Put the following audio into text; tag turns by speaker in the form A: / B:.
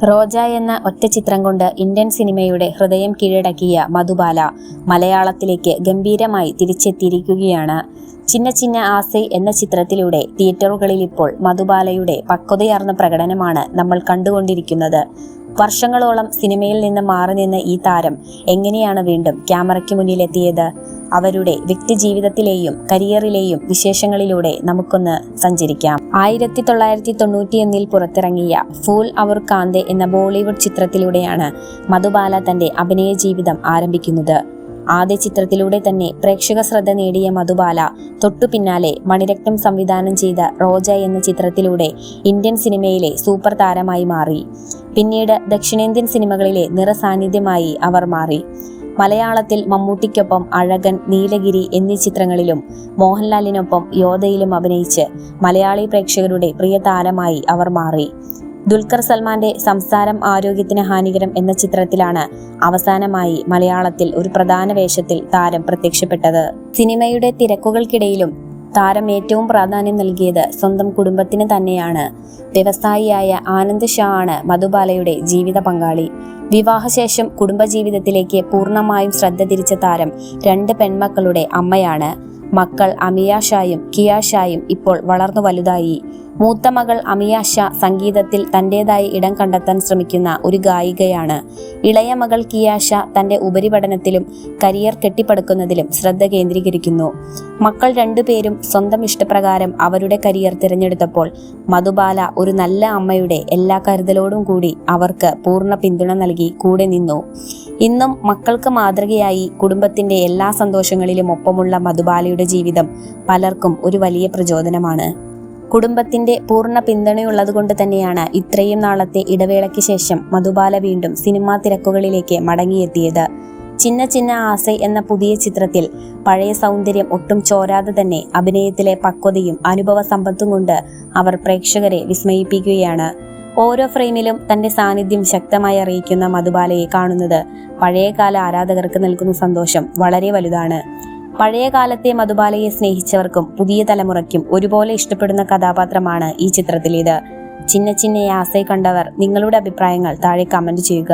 A: റോജ എന്ന ഒറ്റ ചിത്രം കൊണ്ട് ഇന്ത്യൻ സിനിമയുടെ ഹൃദയം കീഴടക്കിയ മധുബാല മലയാളത്തിലേക്ക് ഗംഭീരമായി തിരിച്ചെത്തിയിരിക്കുകയാണ്. ചിന്ന ചിന്ന ആസൈ എന്ന ചിത്രത്തിലൂടെ തിയേറ്ററുകളിൽ ഇപ്പോൾ മധുബാലയുടെ പക്വതയാർന്ന പ്രകടനമാണ് നമ്മൾ കണ്ടുകൊണ്ടിരിക്കുന്നത്. വർഷങ്ങളോളം സിനിമയിൽ നിന്ന് മാറി നിന്ന ഈ താരം എങ്ങനെയാണ് വീണ്ടും ക്യാമറയ്ക്ക് മുന്നിലെത്തിയത്? അവരുടെ വ്യക്തിജീവിതത്തിലെയും കരിയറിലെയും വിശേഷങ്ങളിലൂടെ നമുക്കൊന്ന് സഞ്ചരിക്കാം. 1991 പുറത്തിറങ്ങിയ ഫൂൽ ഔർ കാന്തേ എന്ന ബോളിവുഡ് ചിത്രത്തിലൂടെയാണ് മധുബാല തന്റെ അഭിനയ ജീവിതം ആരംഭിക്കുന്നത്. ആദ്യ ചിത്രത്തിലൂടെ തന്നെ പ്രേക്ഷക ശ്രദ്ധ നേടിയ മധുബാല തൊട്ടു പിന്നാലെ മണിരത്നം സംവിധാനം ചെയ്ത റോജ എന്ന ചിത്രത്തിലൂടെ ഇന്ത്യൻ സിനിമയിലെ സൂപ്പർ താരമായി മാറി. പിന്നീട് ദക്ഷിണേന്ത്യൻ സിനിമകളിലെ നിറസാന്നിധ്യമായി അവർ മാറി. മലയാളത്തിൽ മമ്മൂട്ടിക്കൊപ്പം അഴകൻ, നീലഗിരി എന്നീ ചിത്രങ്ങളിലും മോഹൻലാലിനൊപ്പം യോധയിലും അഭിനയിച്ച് മലയാളി പ്രേക്ഷകരുടെ പ്രിയ താരമായി അവർ മാറി. ദുൽഖർ സൽമാന്റെ സംസാരം ആരോഗ്യത്തിന് ഹാനികരം എന്ന ചിത്രത്തിലാണ് അവസാനമായി മലയാളത്തിൽ ഒരു പ്രധാന വേഷത്തിൽ താരം പ്രത്യക്ഷപ്പെട്ടത്. സിനിമയുടെ തിരക്കുകൾക്കിടയിലും താരം ഏറ്റവും പ്രാധാന്യം നൽകിയത് സ്വന്തം കുടുംബത്തിന് തന്നെയാണ്. വ്യവസായിയായ ആനന്ദ് ഷാ ആണ് മധുബാലയുടെ ജീവിത പങ്കാളി. വിവാഹശേഷം കുടുംബജീവിതത്തിലേക്ക് പൂർണ്ണമായും ശ്രദ്ധ തിരിച്ച താരം 2 പെൺമക്കളുടെ അമ്മയാണ്. മക്കൾ അമിയ ഷായും കിയ ഷായും ഇപ്പോൾ വളർന്നു വലുതായി. മൂത്ത മകൾ അമിയ ഷാ സംഗീതത്തിൽ തൻ്റെതായി ഇടം കണ്ടെത്താൻ ശ്രമിക്കുന്ന ഒരു ഗായികയാണ്. ഇളയ മകൾ കിയ ഷാ തൻ്റെ ഉപരിപഠനത്തിലും കരിയർ കെട്ടിപ്പടുക്കുന്നതിലും ശ്രദ്ധ കേന്ദ്രീകരിക്കുന്നു. മക്കൾ 2 പേരും സ്വന്തം ഇഷ്ടപ്രകാരം അവരുടെ കരിയർ തിരഞ്ഞെടുത്തപ്പോൾ മധുബാല ഒരു നല്ല അമ്മയുടെ എല്ലാ കരുതലോടും കൂടി അവർക്ക് പൂർണ്ണ പിന്തുണ നൽകി കൂടെ നിന്നു. ഇന്നും മക്കൾക്ക് മാതൃകയായി കുടുംബത്തിന്റെ എല്ലാ സന്തോഷങ്ങളിലും ഒപ്പമുള്ള മധുബാലയുടെ ജീവിതം പലർക്കും ഒരു വലിയ പ്രചോദനമാണ്. കുടുംബത്തിന്റെ പൂർണ്ണ പിന്തുണയുള്ളതുകൊണ്ട് തന്നെയാണ് ഇത്രയും നാളത്തെ ഇടവേളയ്ക്ക് ശേഷം മധുബാല വീണ്ടും സിനിമാ തിരക്കുകളിലേക്ക് മടങ്ങിയെത്തിയത്. ചിന്ന ചിന്ന ആസൈ എന്ന പുതിയ ചിത്രത്തിൽ പഴയ സൗന്ദര്യം ഒട്ടും ചോരാതെ തന്നെ അഭിനയത്തിലെ പക്വതയും അനുഭവ സമ്പത്തും കൊണ്ട് അവർ പ്രേക്ഷകരെ വിസ്മയിപ്പിക്കുകയാണ്. ഓരോ ഫ്രെയിമിലും തന്റെ സാന്നിധ്യം ശക്തമായി അറിയിക്കുന്ന മധുബാലയെ കാണുന്നത് പഴയകാല ആരാധകർക്ക് നൽകുന്ന സന്തോഷം വളരെ വലുതാണ്. പഴയ കാലത്തെ മധുബാലയെ സ്നേഹിച്ചവർക്കും പുതിയ തലമുറയ്ക്കും ഒരുപോലെ ഇഷ്ടപ്പെടുന്ന കഥാപാത്രമാണ് ഈ ചിത്രത്തിലേത്. ചിന്ന ചിന്ന ആസൈ കണ്ടവർ നിങ്ങളുടെ അഭിപ്രായങ്ങൾ താഴെ കമന്റ് ചെയ്യുക.